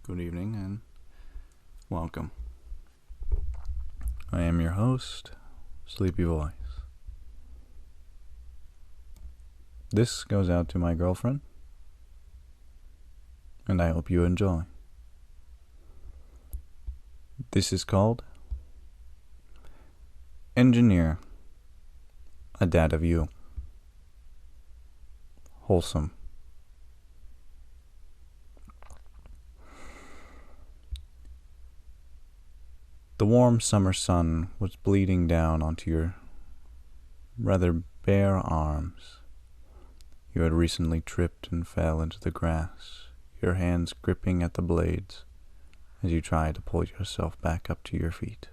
Good evening and welcome. I am your host, Sleepy Voice. This goes out to my girlfriend, and I hope you enjoy. This is called Engineer a Dad of You. Wholesome. The warm summer sun was bleeding down onto your rather bare arms. You had recently tripped and fell into the grass, your hands gripping at the blades as you tried to pull yourself back up to your feet.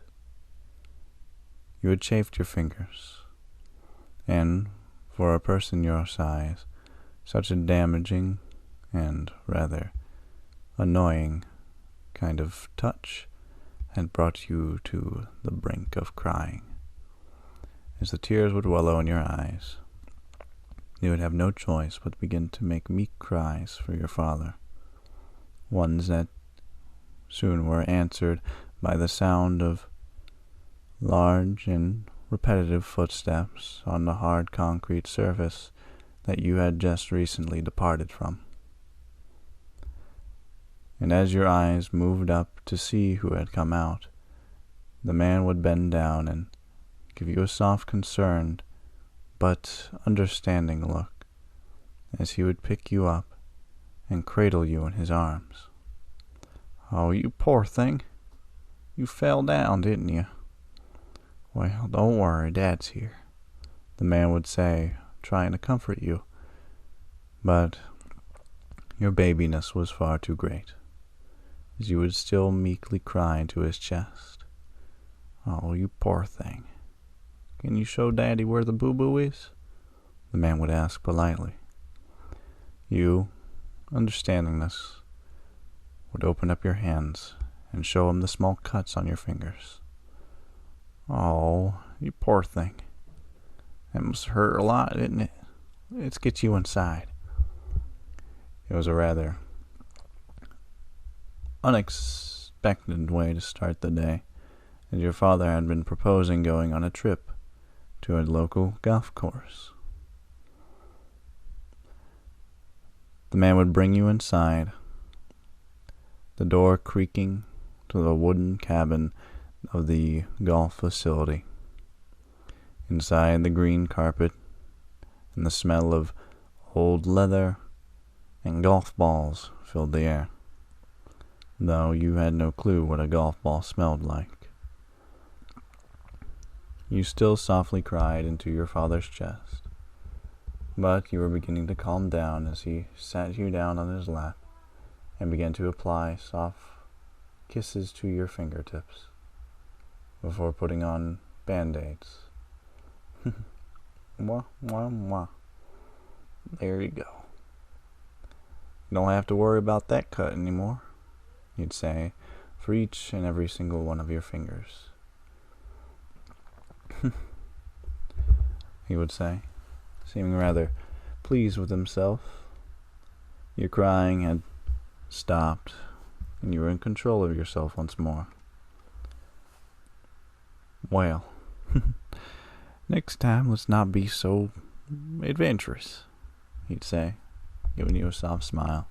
You had chafed your fingers, and for a person your size, such a damaging and rather annoying kind of touch had brought you to the brink of crying. As the tears would wallow in your eyes, you would have no choice but begin to make meek cries for your father, ones that soon were answered by the sound of large and repetitive footsteps on the hard concrete surface that you had just recently departed from. And as your eyes moved up to see who had come out, the man would bend down and give you a soft, concerned, but understanding look, as he would pick you up and cradle you in his arms. "Oh, you poor thing. You fell down, didn't you? Well, don't worry, Dad's here," the man would say, trying to comfort you. But your babiness was far too great, as you would still meekly cry into his chest. "Oh, you poor thing. Can you show Daddy where the boo-boo is?" the man would ask politely. You, understanding this, would open up your hands and show him the small cuts on your fingers. "Oh, you poor thing. That must hurt a lot, didn't it? Let's get you inside." It was a rather unexpected way to start the day, as your father had been proposing going on a trip to a local golf course. The man would bring you inside, the door creaking to the wooden cabin of the golf facility. Inside, the green carpet and the smell of old leather and golf balls filled the air, though you had no clue what a golf ball smelled like. You still softly cried into your father's chest, but you were beginning to calm down as he sat you down on his lap and began to apply soft kisses to your fingertips before putting on band-aids. Mwah, mwah, mwah. There you go. "You don't have to worry about that cut anymore," he'd say, for each and every single one of your fingers. He would say, seeming rather pleased with himself. Your crying had stopped, and you were in control of yourself once more. "Well, next time let's not be so adventurous," he'd say, giving you a soft smile.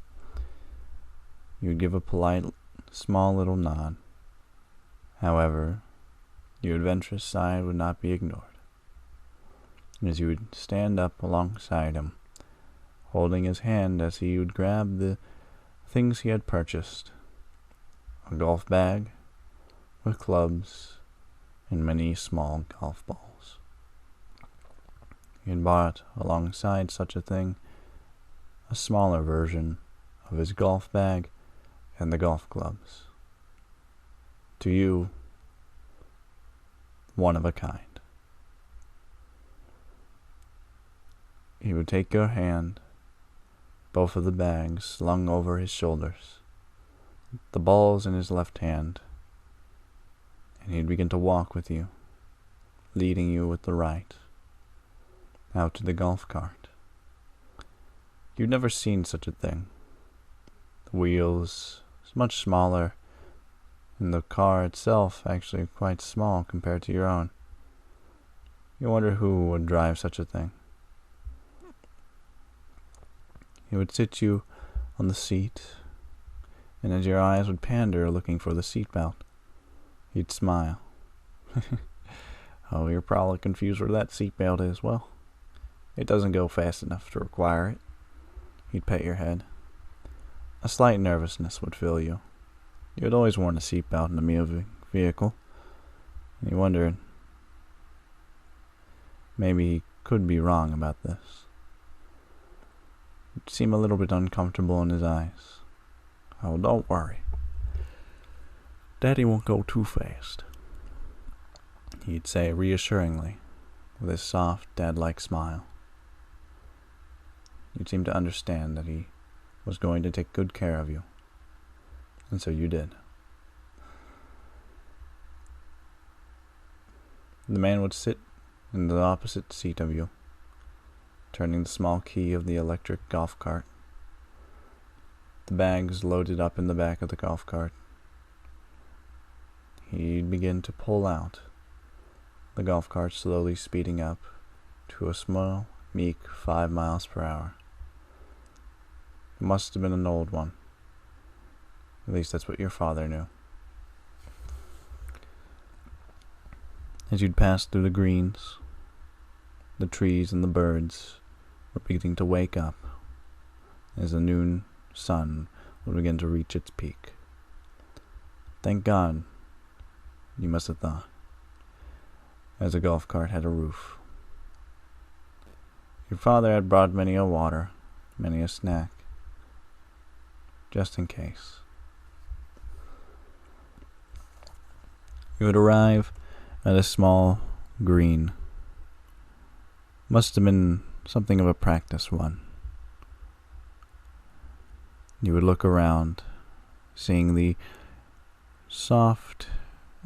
You would give a polite, small little nod. However, your adventurous side would not be ignored, as you would stand up alongside him, holding his hand as he would grab the things he had purchased: a golf bag with clubs and many small golf balls. He had bought alongside such a thing a smaller version of his golf bag and the golf clubs. To you, one of a kind. He would take your hand, both of the bags slung over his shoulders, the balls in his left hand, and he'd begin to walk with you, leading you with the right, out to the golf cart. You'd never seen such a thing. The wheels much smaller, and the car itself actually quite small compared to your own. You wonder who would drive such a thing. He would sit you on the seat, and as your eyes would pander looking for the seatbelt, he'd smile. Oh, you're probably confused where that seatbelt is. Well, it doesn't go fast enough to require it. He'd pet your head. A slight nervousness would fill you. You had always worn a seatbelt in a moving vehicle, and you wondered, maybe he could be wrong about this. It seemed a little bit uncomfortable in his eyes. Oh, don't worry. Daddy won't go too fast, he'd say reassuringly, with his soft, dad-like smile. You'd seem to understand that he was going to take good care of you, and so you did. The man would sit in the opposite seat of you, turning the small key of the electric golf cart. The bags loaded up in the back of the golf cart. He'd begin to pull out, the golf cart slowly speeding up to a small, meek 5 miles per hour. It must have been an old one. At least that's what your father knew. As you'd pass through the greens, the trees and the birds were beginning to wake up as the noon sun would begin to reach its peak. Thank God, you must have thought, as a golf cart had a roof. Your father had brought many a water, many a snack, just in case. You would arrive at a small green. Must have been something of a practice one. You would look around, seeing the soft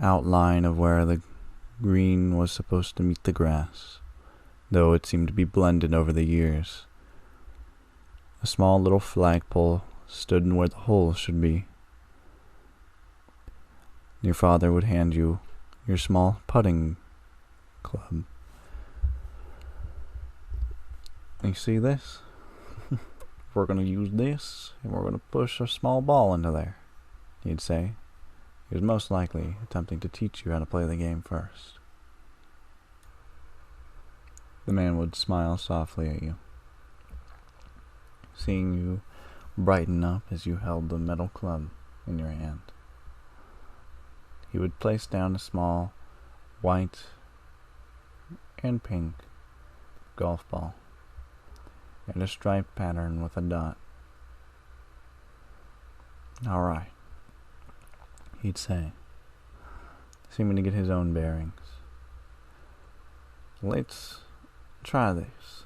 outline of where the green was supposed to meet the grass, though it seemed to be blended over the years. A small little flagpole stood in where the hole should be. Your father would hand you your small putting club. You see this? We're going to use this, and we're going to push a small ball into there, he'd say. He was most likely attempting to teach you how to play the game first. The man would smile softly at you, seeing you brighten up as you held the metal club in your hand. He would place down a small white and pink golf ball and a striped pattern with a dot. All right, he'd say, seeming to get his own bearings. Let's try this.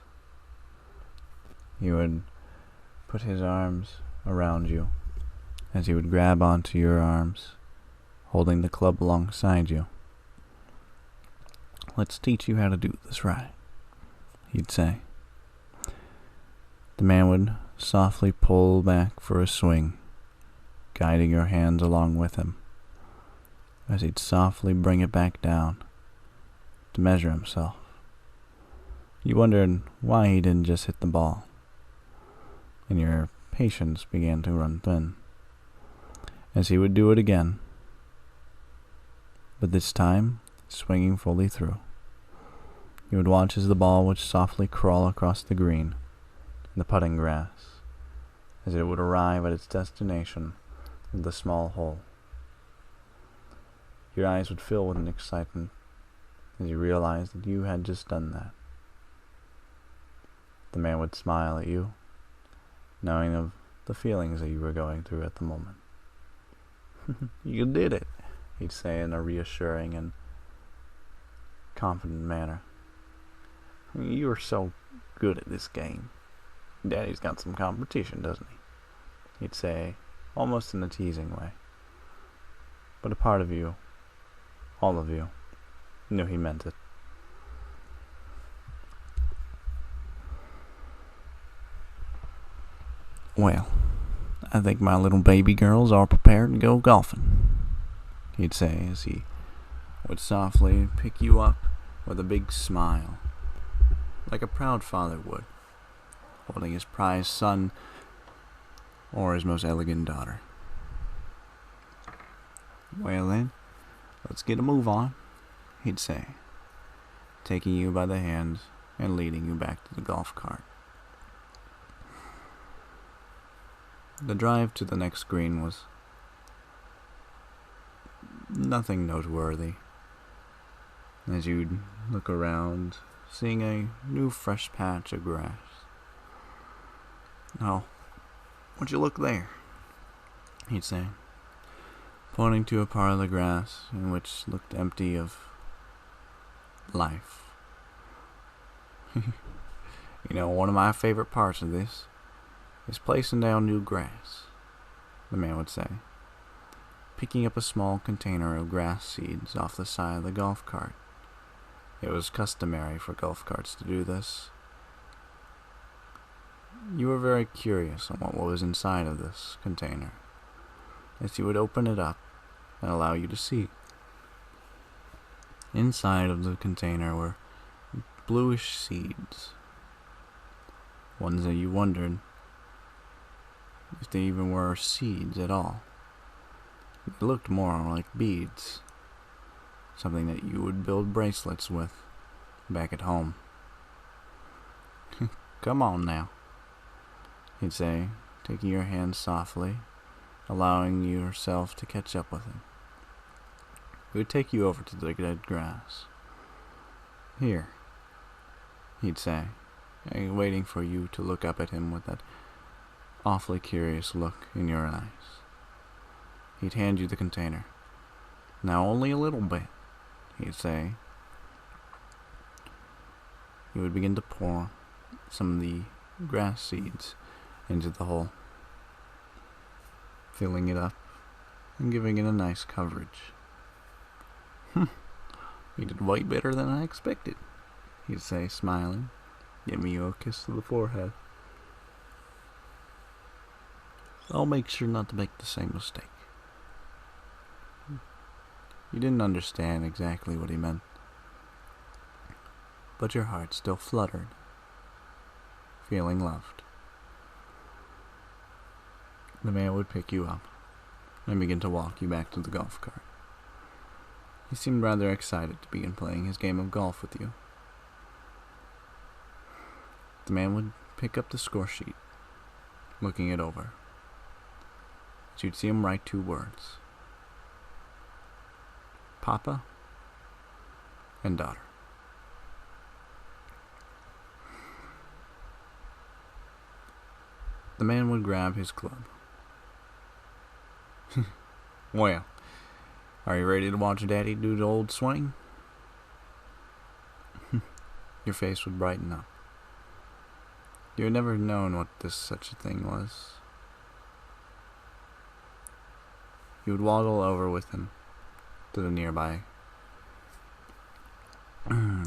He would put his arms around you as he would grab onto your arms, holding the club alongside you. Let's teach you how to do this right, he'd say. The man would softly pull back for a swing, guiding your hands along with him, as he'd softly bring it back down to measure himself. You wondered why he didn't just hit the ball, and your patience began to run thin, as he would do it again, but this time swinging fully through. You would watch as the ball would softly crawl across the green, the putting grass, as it would arrive at its destination in the small hole. Your eyes would fill with an excitement as you realized that you had just done that. The man would smile at you, knowing of the feelings that you were going through at the moment. You did it, he'd say in a reassuring and confident manner. You are so good at this game. Daddy's got some competition, doesn't he? He'd say, almost in a teasing way. But a part of you, all of you, knew he meant it. Well, I think my little baby girls are prepared to go golfing, he'd say as he would softly pick you up with a big smile, like a proud father would, holding his prized son or his most elegant daughter. Well then, let's get a move on, he'd say, taking you by the hand and leading you back to the golf cart. The drive to the next green was nothing noteworthy, as you'd look around, seeing a new fresh patch of grass. "Oh, would you look there?" he'd say, pointing to a part of the grass in which looked empty of life. One of my favorite parts of this is placing down new grass, the man would say, picking up a small container of grass seeds off the side of the golf cart. It was customary for golf carts to do this. You were very curious on what was inside of this container, as he would open it up and allow you to see. Inside of the container were bluish seeds, ones that you wondered if they even were seeds at all. They looked more like beads, something that you would build bracelets with back at home. "Come on now," he'd say, taking your hand softly, allowing yourself to catch up with him. He would take you over to the dead grass. "Here," he'd say, waiting for you to look up at him with that awfully curious look in your eyes. He'd hand you the container. "Now only a little bit," he'd say. He would begin to pour some of the grass seeds into the hole, filling it up and giving it a nice coverage. "You did way better than I expected," he'd say, smiling, giving you a kiss to the forehead. "I'll make sure not to make the same mistake." You didn't understand exactly what he meant, but your heart still fluttered, feeling loved. The man would pick you up and begin to walk you back to the golf cart. He seemed rather excited to begin playing his game of golf with you. The man would pick up the score sheet, looking it over. You'd see him write 2 words: Papa and daughter. The man would grab his club. "Well, are you ready to watch Daddy do the old swing?" Your face would brighten up. You had never known what such a thing was. You would waddle over with him to the nearby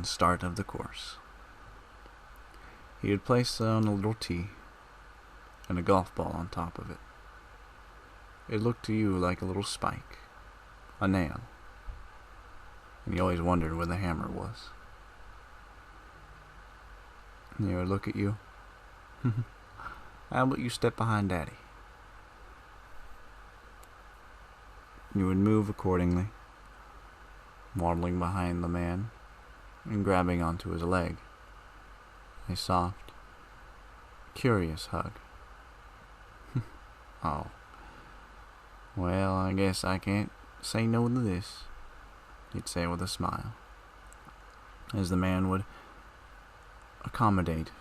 start of the course. He would place on a little tee and a golf ball on top of it. It looked to you like a little spike, a nail, and you always wondered where the hammer was. And he would look at you. "How about you step behind Daddy?" You would move accordingly, waddling behind the man and grabbing onto his leg. A soft, curious hug. "Oh, well, I guess I can't say no to this," he'd say with a smile, as the man would accommodate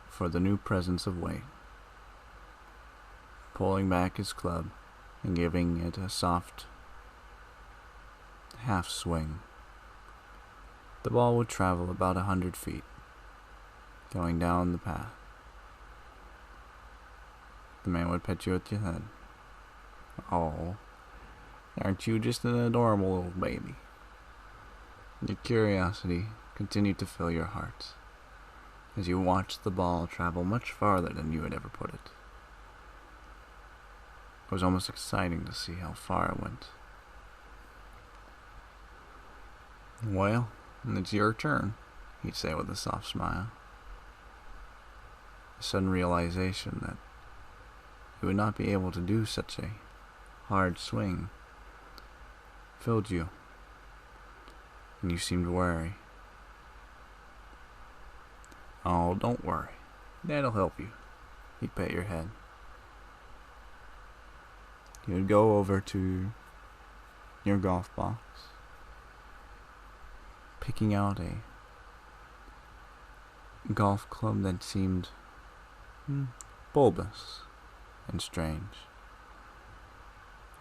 for the new presence of weight, pulling back his club and giving it a soft half swing. The ball would travel about 100 feet, going down the path. The man would pet you at your head. "Oh, aren't you just an adorable little baby?" Your curiosity continued to fill your heart as you watched the ball travel much farther than you had ever put it. It was almost exciting to see how far it went. "Well, it's your turn," he'd say with a soft smile. A sudden realization that he would not be able to do such a hard swing filled you, and you seemed wary. "Oh, don't worry. That'll help you." He'd pat your head. You would go over to your golf box, picking out a golf club that seemed bulbous and strange.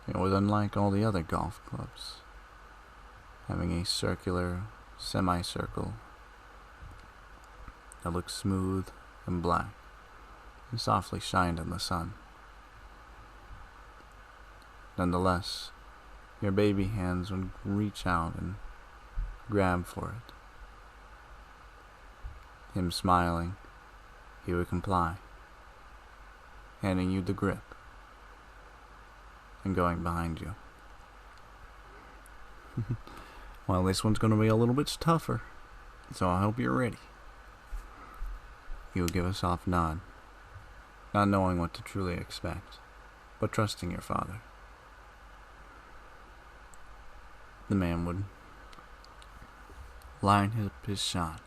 It was unlike all the other golf clubs, having a circular semicircle that looked smooth and black and softly shined in the sun. Nonetheless, your baby hands would reach out and grab for it. Him smiling, he would comply, handing you the grip and going behind you. "Well, this one's going to be a little bit tougher, so I hope you're ready." You would give a soft nod, not knowing what to truly expect, but trusting your father. The man would line up his shot,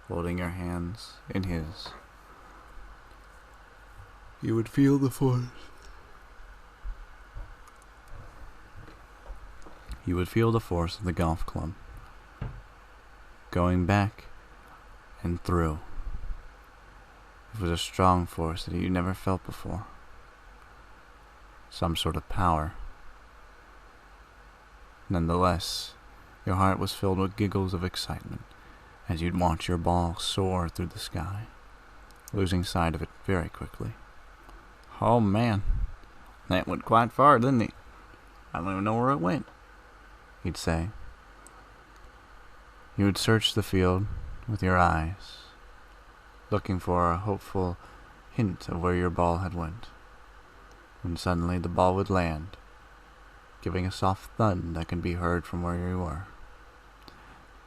holding your hands in his. You would feel the force. You would feel the force of the golf club, going back and through. It was a strong force that you never felt before. Some sort of power. Nonetheless, your heart was filled with giggles of excitement as you'd watch your ball soar through the sky, losing sight of it very quickly. "Oh man, that went quite far, didn't it? I don't even know where it went," he'd say. You would search the field with your eyes, looking for a hopeful hint of where your ball had went, when suddenly the ball would land, giving a soft thud that can be heard from where you were.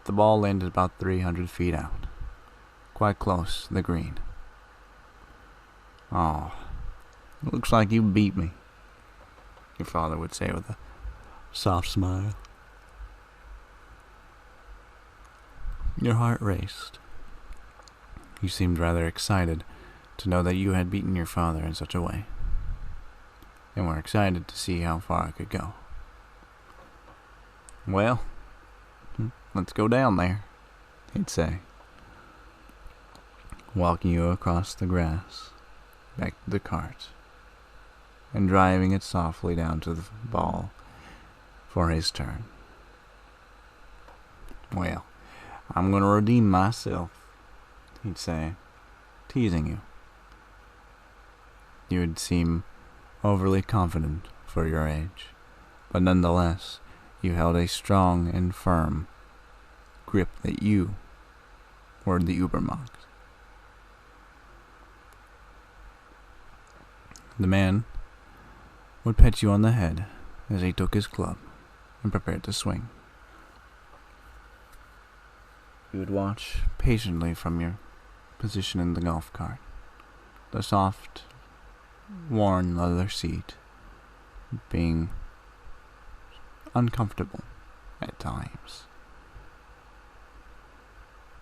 The ball landed about 300 feet out, quite close to the green. "Oh, it looks like you beat me," your father would say with a soft smile. Your heart raced. You seemed rather excited to know that you had beaten your father in such a way, and were excited to see how far it could go. "Well, let's go down there," he'd say, walking you across the grass, back to the cart, and driving it softly down to the ball for his turn. "Well, I'm going to redeem myself," he'd say, teasing you. You would seem overly confident for your age, but nonetheless, you held a strong and firm grip that you were the Übermacht. The man would pat you on the head as he took his club and prepared to swing. You would watch patiently from your position in the golf cart, the soft, worn leather seat being uncomfortable at times.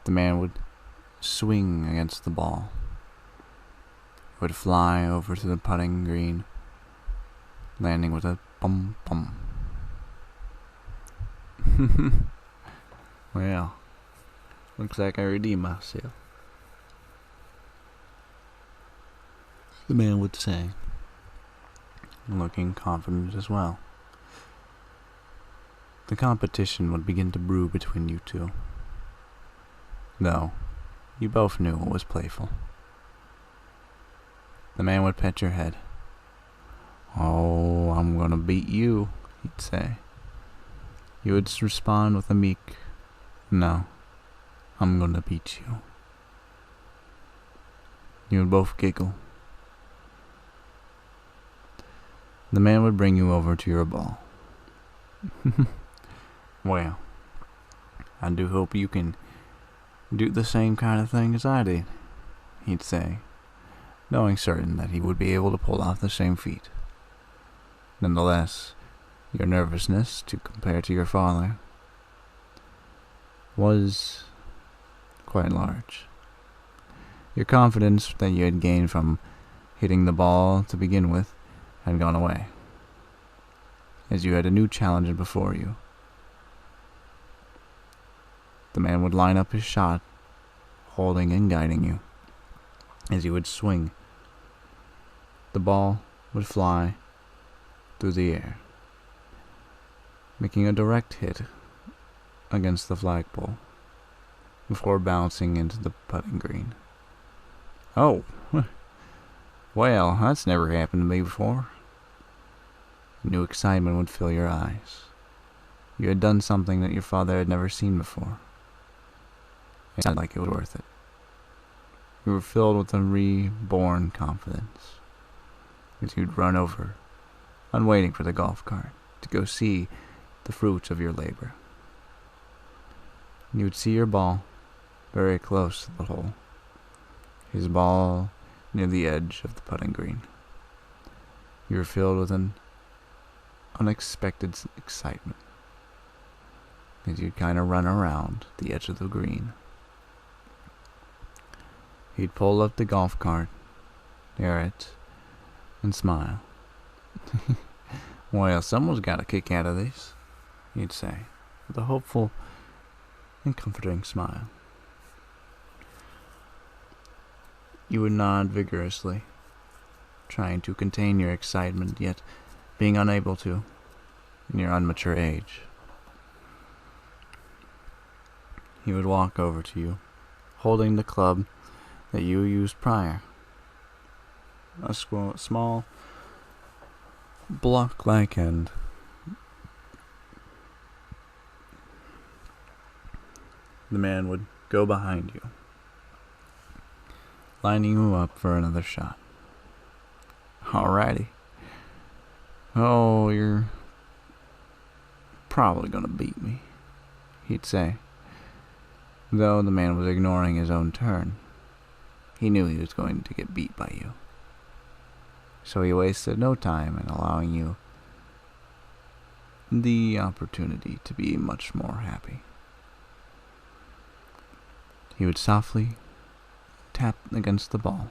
The man would swing against the ball. It would fly over to the putting green, landing with a bum bum. "Well, looks like I redeemed myself," the man would say, looking confident as well. The competition would begin to brew between you two, though you both knew it was playful. The man would pet your head. "Oh, I'm gonna beat you," he'd say. You would respond with a meek, "No, I'm gonna beat you." You would both giggle. The man would bring you over to your ball. Well, I do hope you can do the same kind of thing as I did, he'd say, knowing certain that he would be able to pull off the same feat. Nonetheless, your nervousness, to compare to your father, was quite large. Your confidence that you had gained from hitting the ball to begin with had gone away, as you had a new challenge before you. The man would line up his shot, holding and guiding you, as you would swing. The ball would fly through the air, making a direct hit against the flagpole before bouncing into the putting green. Oh, well, that's never happened to me before. New excitement would fill your eyes. You had done something that your father had never seen before. It sounded like it was worth it. You were filled with a reborn confidence as you'd run over, unwaiting for the golf cart, to go see the fruits of your labor. You would see your ball very close to the hole, his ball near the edge of the putting green. You were filled with an unexpected excitement as you'd kind of run around the edge of the green. He'd pull up the golf cart, near it, and smile. Well, someone's got a kick out of this, he'd say, with a hopeful and comforting smile. You would nod vigorously, trying to contain your excitement, yet being unable to in your unmature age. He would walk over to you, holding the club that you used prior. A small, block-like end. The man would go behind you, lining you up for another shot. Alrighty. Oh, you're probably gonna beat me, he'd say. Though the man was ignoring his own turn, he knew he was going to get beat by you. So he wasted no time in allowing you the opportunity to be much more happy. He would softly tap against the ball,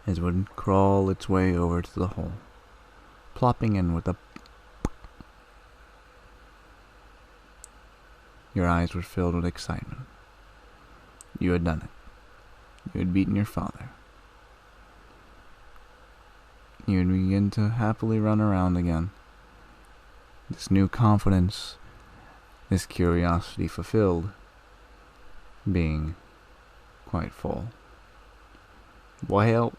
as it would crawl its way over to the hole, plopping in with a Your eyes were filled with excitement. You had done it. You had beaten your father. You would begin to happily run around again. This new confidence, this curiosity fulfilled, being quite full. Well,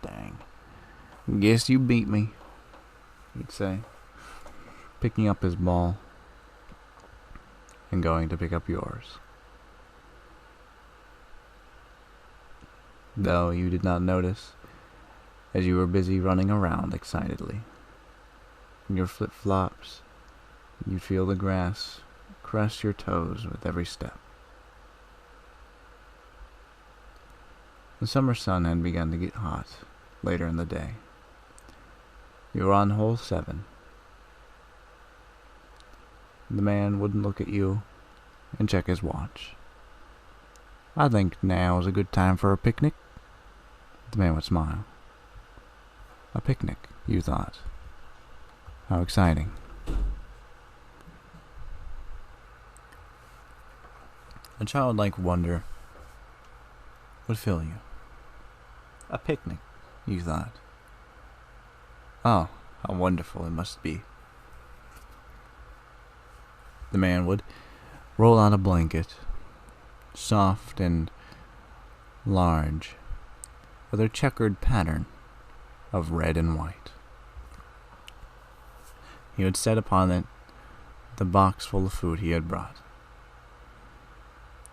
dang. Guess you beat me, he'd say, picking up his ball and going to pick up yours. Though you did not notice, as you were busy running around excitedly. In your flip-flops, you'd feel the grass caress your toes with every step. The summer sun had begun to get hot later in the day. You were on hole 7. The man wouldn't look at you and check his watch. I think now is a good time for a picnic. The man would smile. A picnic, you thought. How exciting. A childlike wonder would fill you. A picnic, you thought. Oh, how wonderful it must be. The man would roll out a blanket, soft and large, with a checkered pattern of red and white. He would set upon it the box full of food he had brought.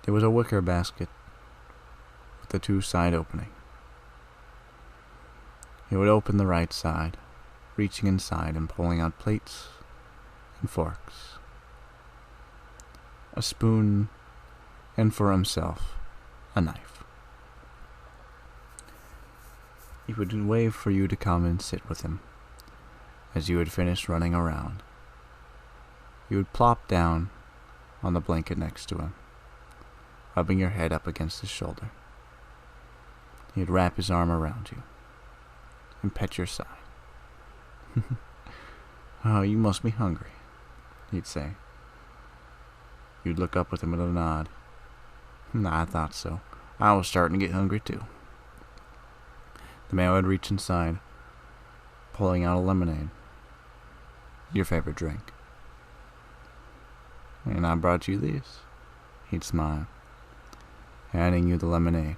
It was a wicker basket with a 2-side opening. He would open the right side, reaching inside and pulling out plates and forks, a spoon, and for himself, a knife. He would wave for you to come and sit with him. As you had finished running around, you would plop down on the blanket next to him, rubbing your head up against his shoulder. He'd wrap his arm around you and pet your side. "Oh, you must be hungry," he'd say. You'd look up with him with a nod. "I thought so. I was starting to get hungry too." The man would reach inside, pulling out a lemonade, your favorite drink. "And I brought you this," he'd smile, handing you the lemonade.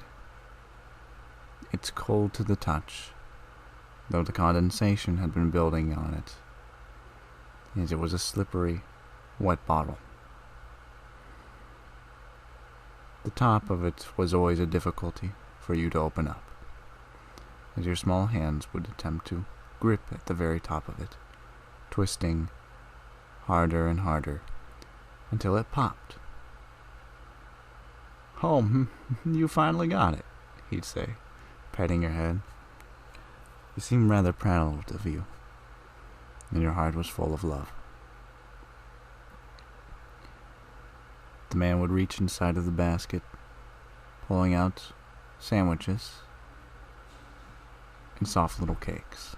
It's cold to the touch, though the condensation had been building on it, as it was a slippery, wet bottle. The top of it was always a difficulty for you to open up, as your small hands would attempt to grip at the very top of it, twisting harder and harder until it popped. "Oh, you finally got it," he'd say, patting your head. He seemed rather proud of you, and your heart was full of love. The man would reach inside of the basket, pulling out sandwiches and soft little cakes.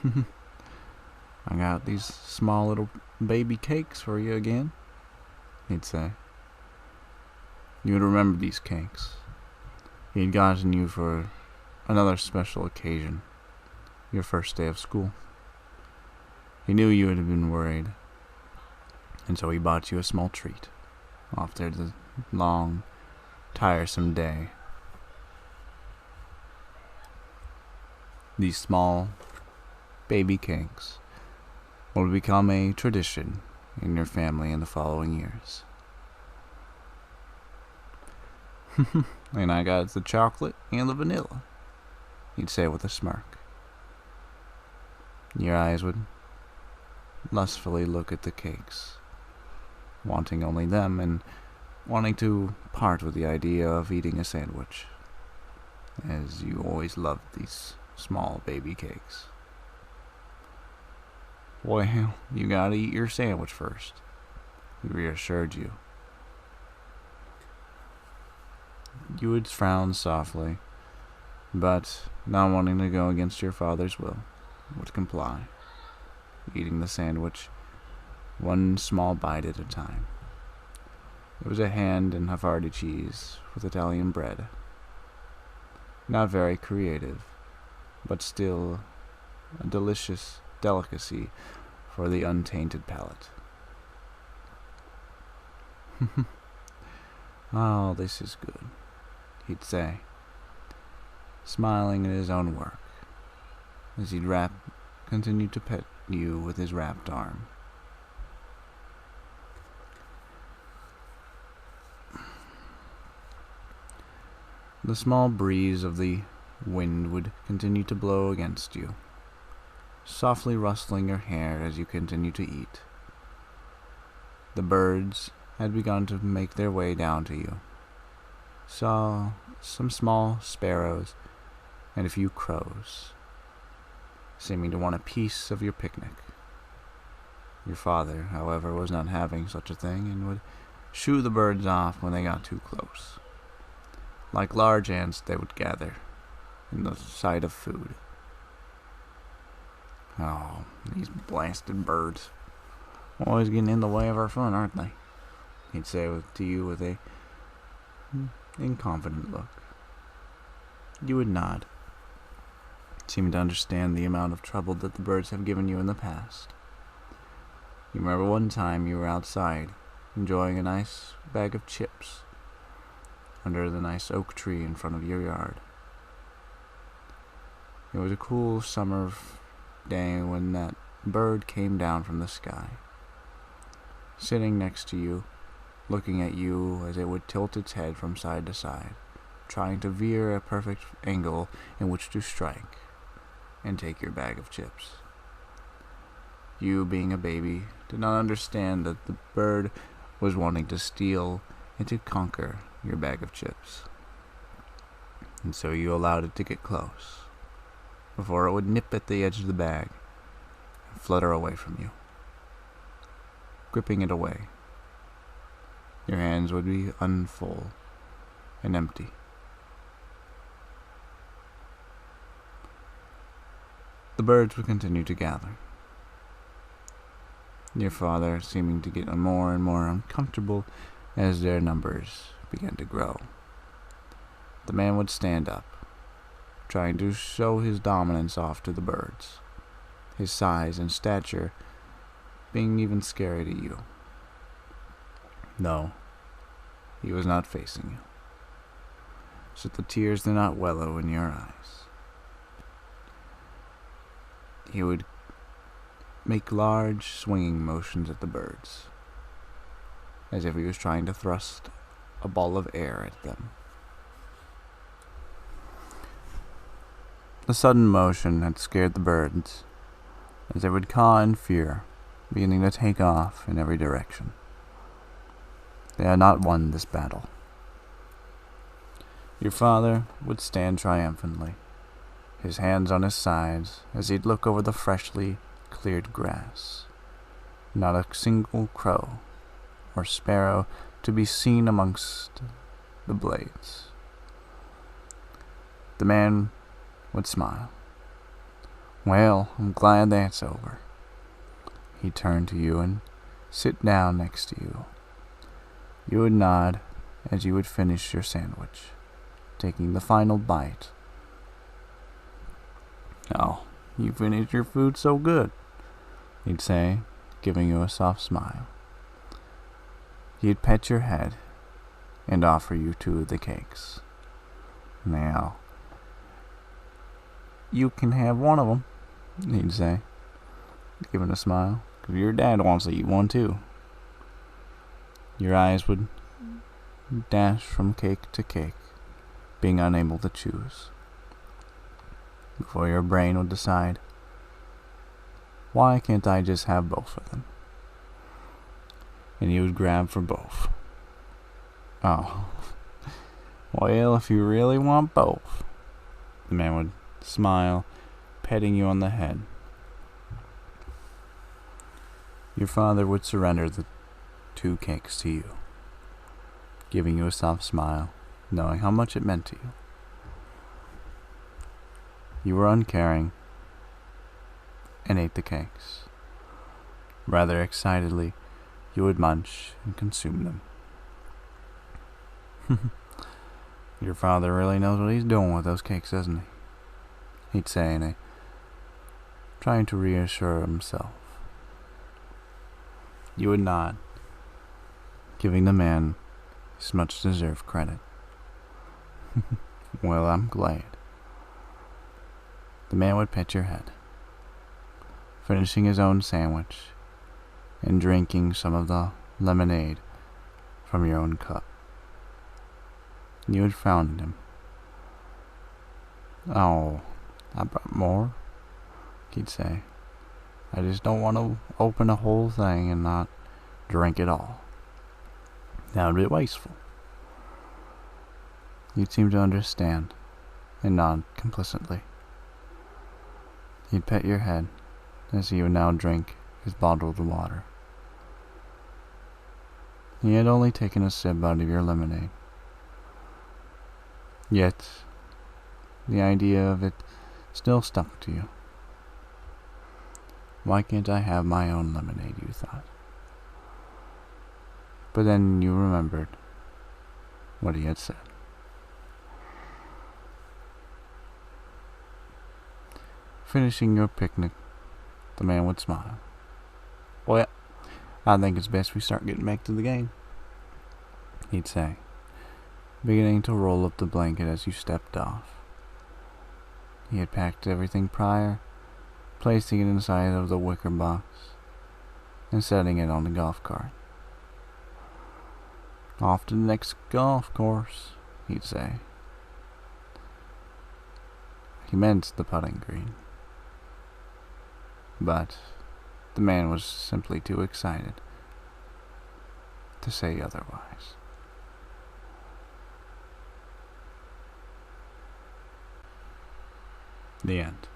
"I got these small little baby cakes for you again," he'd say. You would remember these cakes. He had gotten you for another special occasion, your first day of school. He knew you had been worried, and so he bought you a small treat after the long, tiresome day. These small, baby cakes would become a tradition in your family in the following years. "And I got the chocolate and the vanilla," he'd say with a smirk. Your eyes would lustfully look at the cakes, wanting only them and wanting to part with the idea of eating a sandwich, as you always loved these small baby cakes. "Well, you gotta eat your sandwich first," he reassured you. You would frown softly, but, not wanting to go against your father's will, would comply, eating the sandwich one small bite at a time. It was a hand and Havarti cheese with Italian bread. Not very creative, but still a delicious delicacy for the untainted palate. "Oh, this is good," he'd say, smiling at his own work, as he'd continue to pet you with his wrapped arm. The small breeze of the wind would continue to blow against you, softly rustling your hair as you continued to eat. The birds had begun to make their way down to you. Saw some small sparrows and a few crows, seeming to want a piece of your picnic. Your father, however, was not having such a thing and would shoo the birds off when they got too close. Like large ants, they would gather in the sight of food. "Oh, these blasted birds. Always getting in the way of our fun, aren't they?" he'd say to you with a inconfident look. You would nod, seeming to understand the amount of trouble that the birds have given you in the past. You remember one time you were outside, enjoying a nice bag of chips under the nice oak tree in front of your yard. It was a cool summer day when that bird came down from the sky, sitting next to you, looking at you as it would tilt its head from side to side, trying to veer a perfect angle in which to strike. and take your bag of chips. You, being a baby, did not understand that the bird was wanting to steal and to conquer your bag of chips. And so you allowed it to get close, before it would nip at the edge of the bag and flutter away from you. Gripping it away, your hands would be unfull and empty. The birds would continue to gather, your father seeming to get more and more uncomfortable as their numbers began to grow. The man would stand up, trying to show his dominance off to the birds, his size and stature being even scary to you. No, he was not facing you, so the tears did not wallow in your eyes. He would make large swinging motions at the birds, as if he was trying to thrust a ball of air at them. The sudden motion had scared the birds, as they would caw in fear, beginning to take off in every direction. They had not won this battle. Your father would stand triumphantly, his hands on his sides, as he'd look over the freshly cleared grass. Not a single crow or sparrow to be seen amongst the blades. The man would smile. "Well, I'm glad that's over." He'd turn to you and sit down next to you. You would nod as you would finish your sandwich, taking the final bite. "Oh, you finished your food so good," he'd say, giving you a soft smile. He'd pet your head and offer you 2 of the cakes. "Now, you can have one of them," he'd say, giving a smile, "'cause your dad wants to eat one too." Your eyes would dash from cake to cake, being unable to choose, before your brain would decide, why can't I just have both of them? And you would grab for both. "Oh, well, if you really want both," the man would smile, petting you on the head. Your father would surrender the 2 cakes to you, giving you a soft smile, knowing how much it meant to you. You were uncaring and ate the cakes. Rather excitedly, you would munch and consume them. "Your father really knows what he's doing with those cakes, doesn't he?" he'd say, trying to reassure himself. You would nod, giving the man his much-deserved credit. "Well, I'm glad." The man would pet your head, finishing his own sandwich and drinking some of the lemonade from your own cup. You would frown at him. "Oh, I brought more," he'd say. "I just don't want to open a whole thing and not drink it all. That would be wasteful." You'd seem to understand and nod complacently. He'd pet your head as he would now drink his bottled water. He had only taken a sip out of your lemonade. Yet, the idea of it still stuck to you. Why can't I have my own lemonade, you thought. But then you remembered what he had said. Finishing your picnic, the man would smile. "Well, I think it's best we start getting back to the game," he'd say, beginning to roll up the blanket as you stepped off. He had packed everything prior, placing it inside of the wicker box, and setting it on the golf cart. "Off to the next golf course," he'd say. He meant the putting green. but the man was simply too excited to say otherwise. The end.